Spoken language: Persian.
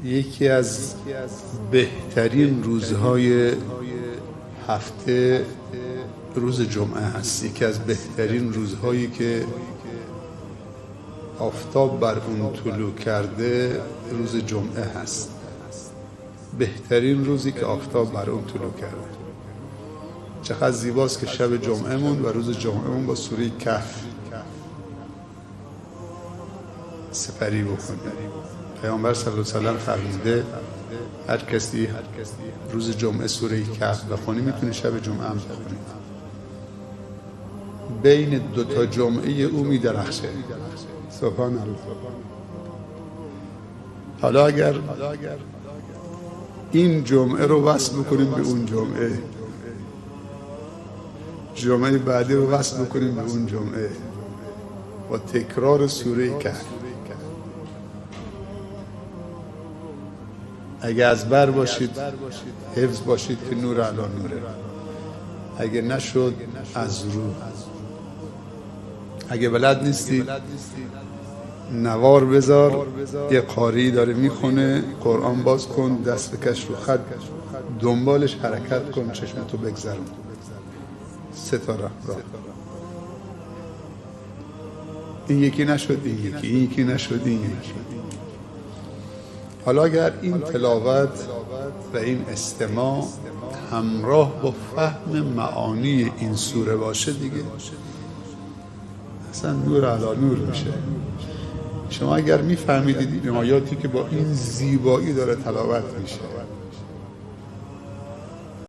یکی از بهترین روزهای هفته روز جمعه هست. یکی از بهترین روزهایی که آفتاب بر اون طلوع کرده روز جمعه هست. بهترین روزی که آفتاب بر اون طلوع کرده. چقدر زیباست که شب جمعهمون و روز جمعهمون با سوره کهف سپری بکنیم. پیامبر صلی الله علیه و سلم فرموده هر کسی روز جمعه سوره کهف بخونه میتونه شب جمعه هم بخونه. بین دوتا جمعه او میدرخشه. سبحان الله. حالا اگر این جمعه رو وصل بکنیم به اون جمعه، جمعه بعدی رو وصل بکنیم به اون جمعه با تکرار سوره کهف، اگه از بر باشید حفظ باشید که نور علی نوره، اگه نشد از رو، اگه بلد نیستید نوار بذار، یه قاری داره میخونه، قرآن باز کن، دست بکش رو خط، دنبالش حرکت کن، چشمتو بگذرون. ستاره راه. این یکی نشد این یکی، این یکی نشد این یکی. حالا اگر این تلاوت و این استماع همراه با فهم معانی این سوره باشه دیگه اصلا نور علی نور میشه. شما اگر میفهمیدید این آیاتی که با این زیبایی داره تلاوت میشه